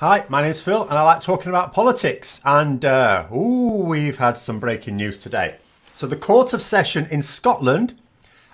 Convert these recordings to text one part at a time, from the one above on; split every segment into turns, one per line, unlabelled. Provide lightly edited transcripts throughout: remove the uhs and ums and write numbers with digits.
Hi, my name's Phil and I like talking about politics, and we've had some breaking news today. So the Court of Session in Scotland,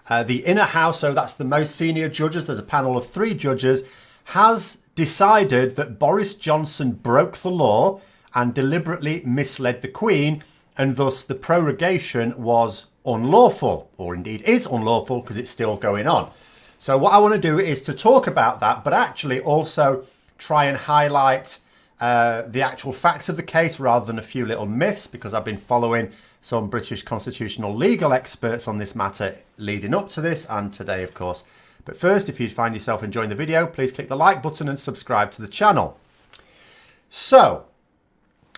the inner house, so that's the most senior judges, there's a panel of 3 judges, has decided that Boris Johnson broke the law and deliberately misled the Queen, and thus the prorogation was unlawful, or indeed is unlawful because it's still going on. So what I want to do is to talk about that, but actually also try and highlight the actual facts of the case rather than a few little myths, because I've been following some British constitutional legal experts on this matter leading up to this and today, of course. But first, if you find yourself enjoying the video, please click the like button and subscribe to the channel. So,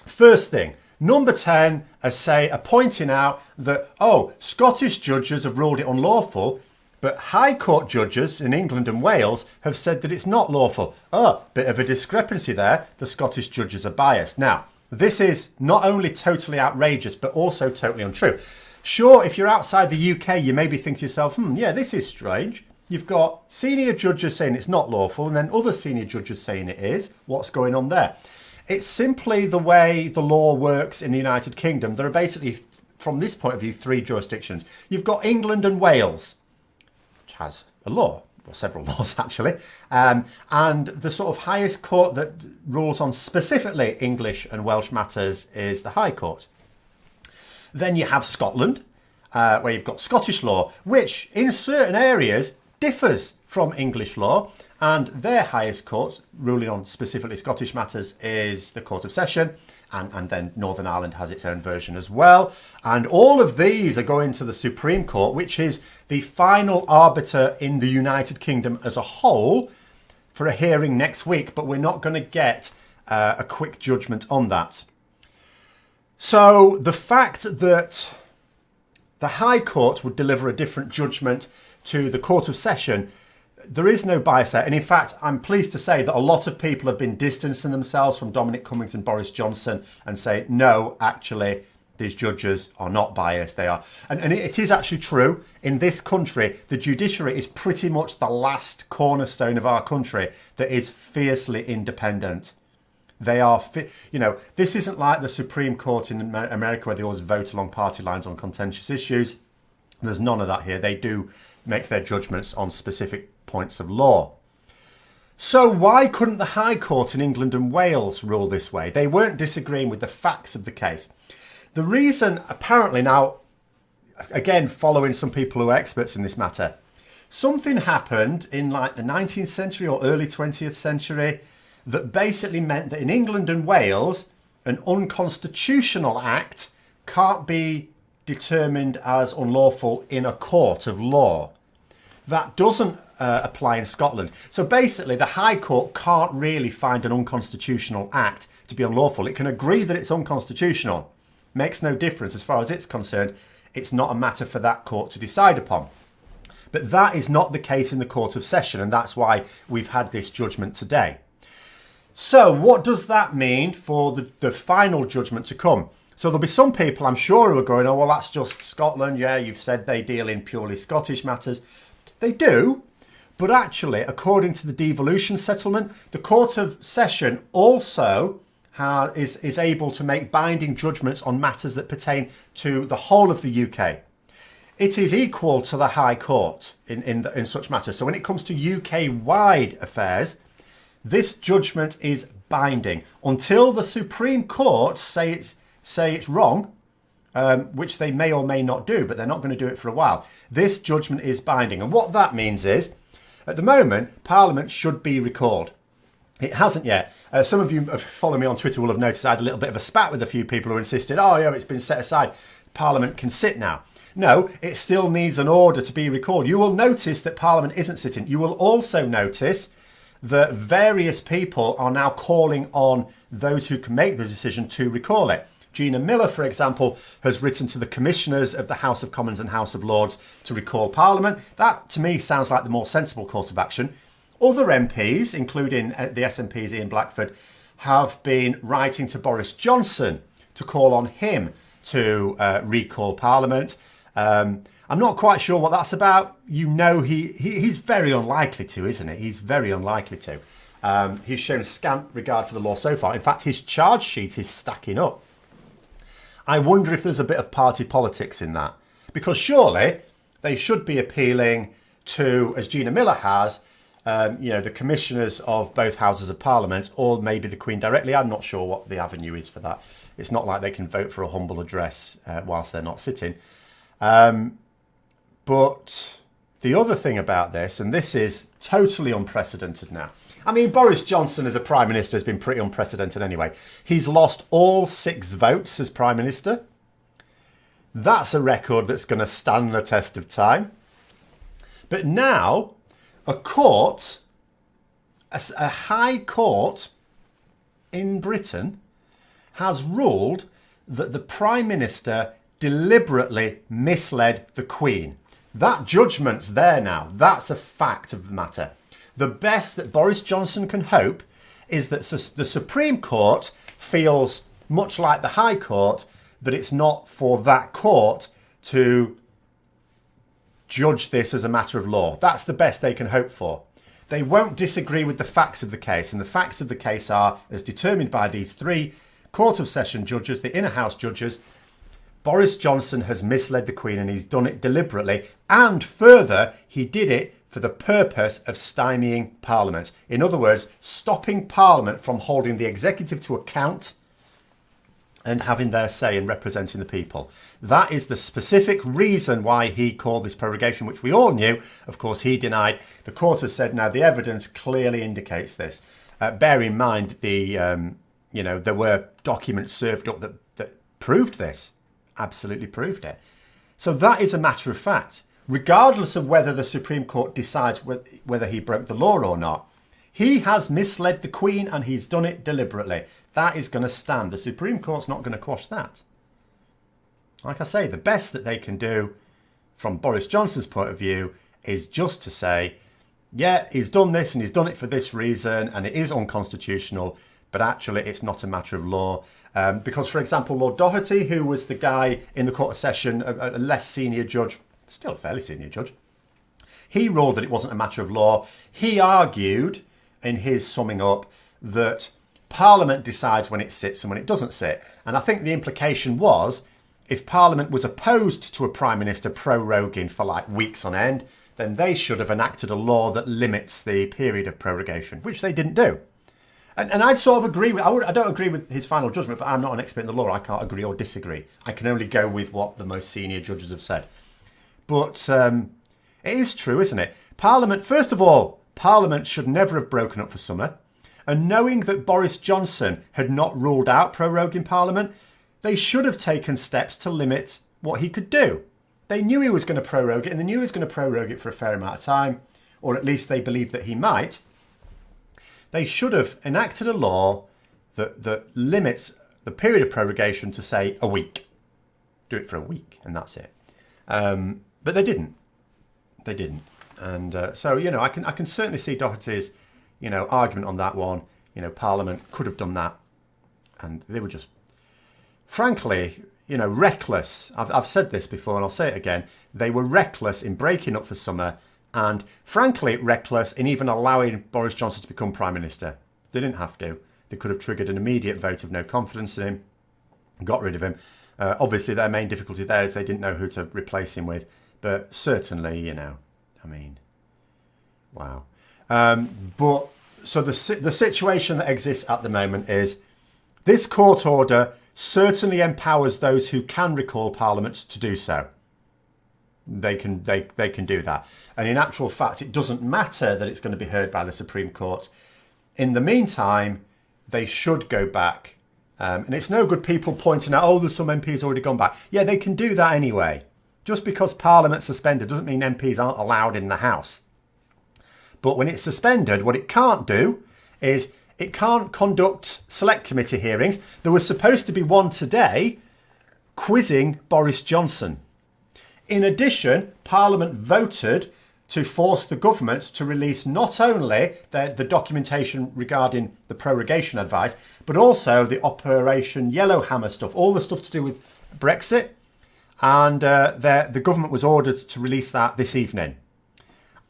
first thing, number 10 are pointing out that, Scottish judges have ruled it unlawful, but High Court judges in England and Wales have said that it's not lawful. Bit of a discrepancy there. The Scottish judges are biased. Now, this is not only totally outrageous, but also totally untrue. Sure, if you're outside the UK, you maybe think to yourself, yeah, this is strange. You've got senior judges saying it's not lawful and then other senior judges saying it is. What's going on there? It's simply the way the law works in the United Kingdom. There are basically, from this point of view, 3 jurisdictions. You've got England and Wales, has a law, or several laws actually, and the sort of highest court that rules on specifically English and Welsh matters is the High Court. Then you have Scotland, where you've got Scottish law, which in certain areas differs from English law, and their highest court ruling on specifically Scottish matters is the Court of Session, and then Northern Ireland has its own version as well. And all of these are going to the Supreme Court, which is the final arbiter in the United Kingdom as a whole, for a hearing next week, but we're not going to get a quick judgment on that. So the fact that the High Court would deliver a different judgment to the Court of Session, there is no bias there. And in fact, I'm pleased to say that a lot of people have been distancing themselves from Dominic Cummings and Boris Johnson and say, no, actually, these judges are not biased. They are. And it is actually true. In this country, the judiciary is pretty much the last cornerstone of our country that is fiercely independent. They are, this isn't like the Supreme Court in America where they always vote along party lines on contentious issues. There's none of that here. They do make their judgments on specific points of law. So why couldn't the High Court in England and Wales rule this way? They weren't disagreeing with the facts of the case. The reason, apparently now, again, following some people who are experts in this matter, something happened in like the 19th century or early 20th century that basically meant that in England and Wales, an unconstitutional act can't be determined as unlawful in a court of law. That doesn't apply in Scotland. So basically, the High Court can't really find an unconstitutional act to be unlawful. It can agree that it's unconstitutional. Makes no difference as far as it's concerned. It's not a matter for that court to decide upon. But that is not the case in the Court of Session, and that's why we've had this judgment today. So what does that mean for the final judgment to come? So there'll be some people, I'm sure, who are going, oh, well, that's just Scotland. Yeah, you've said they deal in purely Scottish matters. They do, but actually, according to the devolution settlement, the Court of Session also is able to make binding judgments on matters that pertain to the whole of the UK. It is equal to the High Court in such matters. So when it comes to UK-wide affairs, this judgment is binding until the Supreme Court say it's wrong, which they may or may not do, but they're not going to do it for a while. This judgment is binding. And what that means is, at the moment, Parliament should be recalled. It hasn't yet. Some of you who follow me on Twitter will have noticed I had a little bit of a spat with a few people who insisted, it's been set aside. Parliament can sit now. No, it still needs an order to be recalled. You will notice that Parliament isn't sitting. You will also notice that various people are now calling on those who can make the decision to recall it. Gina Miller, for example, has written to the commissioners of the House of Commons and House of Lords to recall Parliament. That, to me, sounds like the more sensible course of action. Other MPs, including the SNP's Ian Blackford, have been writing to Boris Johnson to call on him to recall Parliament. I'm not quite sure what that's about. You know, he's very unlikely to, isn't it? He's very unlikely to. He's shown scant regard for the law so far. In fact, his charge sheet is stacking up. I wonder if there's a bit of party politics in that. Because surely they should be appealing to, as Gina Miller has, the commissioners of both houses of parliament, or maybe the Queen directly. I'm not sure what the avenue is for that. It's not like they can vote for a humble address whilst they're not sitting. But the other thing about this, and this is totally unprecedented now. I mean, Boris Johnson as a Prime Minister has been pretty unprecedented anyway. He's lost all 6 votes as Prime Minister. That's a record that's going to stand the test of time. But now, a high court in Britain has ruled that the Prime Minister deliberately misled the Queen. That judgment's there now. That's a fact of the matter. The best that Boris Johnson can hope is that the Supreme Court feels, much like the High Court, that it's not for that court to judge this as a matter of law. That's the best they can hope for. They won't disagree with the facts of the case, and the facts of the case are, as determined by these 3 Court of Session judges, the Inner House judges, Boris Johnson has misled the Queen and he's done it deliberately, and further, he did it for the purpose of stymieing Parliament. In other words, stopping Parliament from holding the executive to account and having their say in representing the people. That is the specific reason why he called this prorogation, which we all knew. Of course, he denied. The court has said now the evidence clearly indicates this. Bear in mind, there were documents served up that proved this, absolutely proved it. So that is a matter of fact. Regardless of whether the Supreme Court decides whether he broke the law or not, he has misled the Queen and he's done it deliberately. That is going to stand. The Supreme Court's not going to quash that. Like I say, the best that they can do from Boris Johnson's point of view is just to say, yeah, he's done this and he's done it for this reason and it is unconstitutional, but actually it's not a matter of law. Because, for example, Lord Doherty, who was the guy in the Court of Session, a less senior judge, still a fairly senior judge, he ruled that it wasn't a matter of law. He argued in his summing up that Parliament decides when it sits and when it doesn't sit. And I think the implication was, if Parliament was opposed to a Prime Minister proroguing for like weeks on end, then they should have enacted a law that limits the period of prorogation, which they didn't do. And I'd sort of agree with, I don't agree with his final judgment, but I'm not an expert in the law. I can't agree or disagree. I can only go with what the most senior judges have said. But it is true, isn't it? Parliament, first of all, Parliament should never have broken up for summer. And knowing that Boris Johnson had not ruled out proroguing Parliament, they should have taken steps to limit what he could do. They knew he was going to prorogue it, and they knew he was going to prorogue it for a fair amount of time, or at least they believed that he might. They should have enacted a law that limits the period of prorogation to, say, a week. Do it for a week, and that's it. But they didn't. They didn't. And so, I can certainly see Doherty's, argument on that one. Parliament could have done that. And they were just, frankly, reckless. I've said this before and I'll say it again. They were reckless in breaking up for summer and, frankly, reckless in even allowing Boris Johnson to become Prime Minister. They didn't have to. They could have triggered an immediate vote of no confidence in him, got rid of him. Obviously, their main difficulty there is they didn't know who to replace him with. But certainly, wow. But so the situation that exists at the moment is this court order certainly empowers those who can recall Parliament to do so. They can do that. And in actual fact, it doesn't matter that it's going to be heard by the Supreme Court. In the meantime, they should go back. And it's no good people pointing out, there's some MPs already gone back. Yeah, they can do that anyway. Just because Parliament's suspended doesn't mean MPs aren't allowed in the House. But when it's suspended, what it can't do is it can't conduct select committee hearings. There was supposed to be one today quizzing Boris Johnson. In addition, Parliament voted to force the government to release not only the documentation regarding the prorogation advice, but also the Operation Yellowhammer stuff, all the stuff to do with Brexit. And the government was ordered to release that this evening.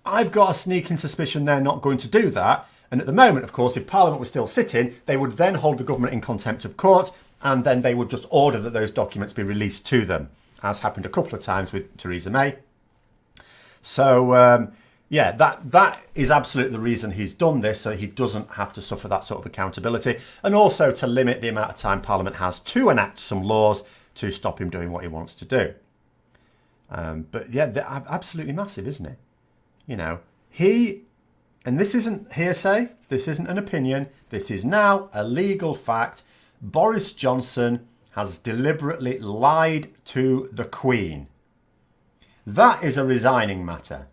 I've got a sneaking suspicion they're not going to do that And at the moment, of course, if Parliament was still sitting, they would then hold the government in contempt of court, and then they would just order that those documents be released to them, as happened a couple of times with Theresa May. So, yeah, that is absolutely the reason he's done this, so he doesn't have to suffer that sort of accountability, and also to limit the amount of time Parliament has to enact some laws to stop him doing what he wants to do. But yeah, they're absolutely massive, isn't it? You know, and this isn't hearsay, this isn't an opinion, this is now a legal fact. Boris Johnson has deliberately lied to the Queen. That is a resigning matter.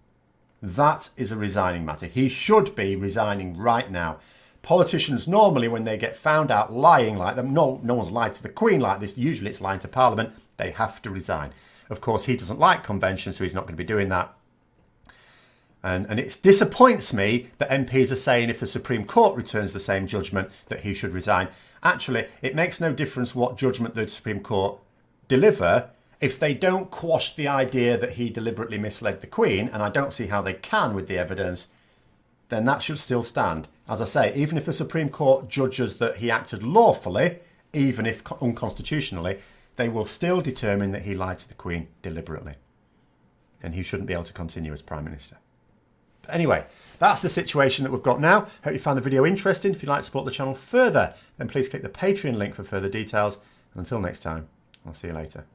That is a resigning matter. He should be resigning right now. Politicians normally, when they get found out lying like them, no one's lied to the Queen like this, usually it's lying to Parliament, they have to resign. Of course, he doesn't like convention, so he's not going to be doing that. And it disappoints me that MPs are saying if the Supreme Court returns the same judgment that he should resign. Actually, it makes no difference what judgment the Supreme Court deliver if they don't quash the idea that he deliberately misled the Queen, and I don't see how they can with the evidence, then that should still stand. As I say, even if the Supreme Court judges that he acted lawfully, even if unconstitutionally, they will still determine that he lied to the Queen deliberately. And he shouldn't be able to continue as Prime Minister. But anyway, that's the situation that we've got now. Hope you found the video interesting. If you'd like to support the channel further, then please click the Patreon link for further details. And until next time, I'll see you later.